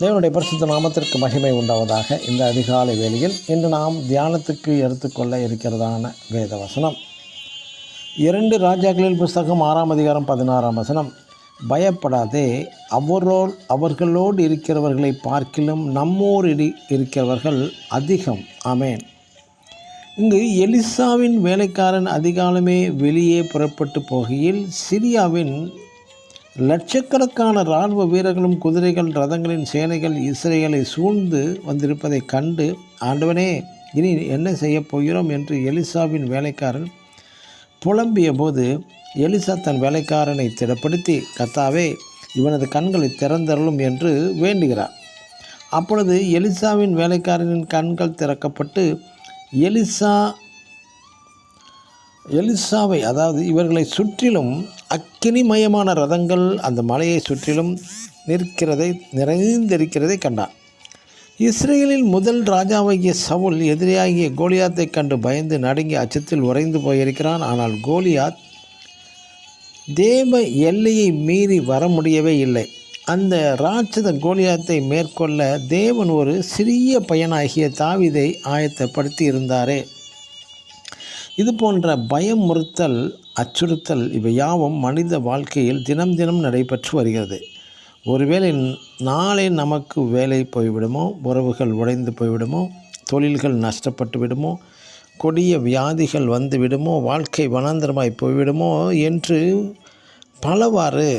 தேவனுடைய பரிசுத்த நாமத்திற்கு மகிமை உண்டாவதாக. இந்த அதிகாலை வேளையில் இன்று நாம் தியானத்துக்கு எடுத்துக்கொள்ள இருக்கிறதான வேத வசனம் 2 ராஜாக்களின் புஸ்தகம் 6ஆம் அதிகாரம் 16ஆம் வசனம். பயப்படாதே, அவர்களோடு இருக்கிறவர்களை பார்க்கிலும் நம்மோடு இருக்கிறவர்கள் அதிகம். ஆமேன். இங்கு எலிசாவின் வேலைக்காரன் அதிகாலமே வெளியே புறப்பட்டு போகையில் சிரியாவின் லட்சக்கணக்கான இராணுவ வீரர்களும் குதிரைகள் ரதங்களின் சேனைகள் இஸ்ரேலை சூழ்ந்து வந்திருப்பதை கண்டு, ஆண்டவனே, இனி என்ன செய்யப் போகிறோம் என்று எலிசாவின் வேலைக்காரன் புலம்பிய போது எலிசா தன் வேலைக்காரனை திடப்படுத்தி, கர்த்தாவே, இவனது கண்களை திறந்தருளும் என்று வேண்டுகிறார். அப்பொழுது எலிசாவின் வேலைக்காரனின் கண்கள் திறக்கப்பட்டு எலிசாவை, அதாவது இவர்களை சுற்றிலும் அக்கினிமயமான ரதங்கள் அந்த மலையை சுற்றிலும் நிறைந்திருக்கிறதை கண்டான். இஸ்ரேலில் முதல் ராஜாவாகிய சவுல் எதிரியாகிய கோலியாத்தை கண்டு பயந்து நடுங்கி அச்சத்தில் உறைந்து போயிருக்கிறான். ஆனால் கோலியாத் தேவ எல்லையை மீறி வர முடியவே இல்லை. அந்த ராட்சத கோலியாத்தை மேற்கொள்ள தேவன் ஒரு சிறிய பையனாகிய தாவீதை ஆயத்தப்படுத்தி இருந்தாரே. இது போன்ற பயமுறுத்தல், அச்சுறுத்தல் இவை யாவும் மனித வாழ்க்கையில் தினம் தினம் நடைபெற்று வருகிறது. ஒருவேளை நாளை நமக்கு வேலை போய்விடுமோ, உறவுகள் உடைந்து போய்விடுமோ, தொழில்கள் நஷ்டப்பட்டு விடுமோ, கொடிய வியாதிகள் வந்து விடுமோ, வாழ்க்கை வனாந்தரமாய் போய்விடுமோ என்று பலவாறு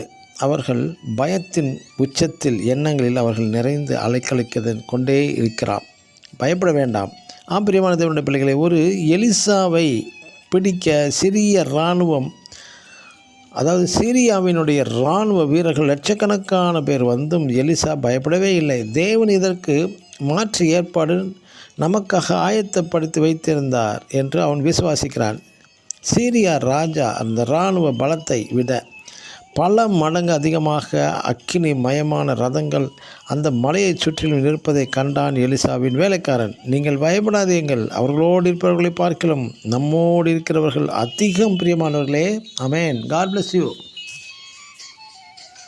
அவர்கள் பயத்தின் உச்சத்தில் எண்ணங்களில் அவர்கள் நிறைந்து அலைக்கழிக்க கொண்டே இருக்கிறார். பயப்பட வேண்டாம். பிரியமான தேவனுடைய பிள்ளைகளை, ஒரு எலிசாவை பிடிக்க சிறிய இராணுவம், அதாவது சீரியாவினுடைய இராணுவ வீரர்கள் லட்சக்கணக்கான பேர் வந்தும் எலிசா பயப்படவே இல்லை. தேவன் இதற்கு மாற்று ஏற்பாடு நமக்காக ஆயத்தப்படுத்தி வைத்திருந்தார் என்று அவன் விசுவாசிக்கிறான். சீரியா ராஜா அந்த இராணுவ பலத்தை விட பல மடங்கு அதிகமாக அக்கினி மயமான ரதங்கள் அந்த மலையை சுற்றிலும் இருப்பதை கண்டான் எலிசாவின் வேலைக்காரன். நீங்கள் பயப்படாதீர்கள், அவர்களோடு இருப்பவர்களை பார்க்கலாம் நம்மோடு இருக்கிறவர்கள் அதிகம். பிரியமானவர்களே, ஆமென். God bless you.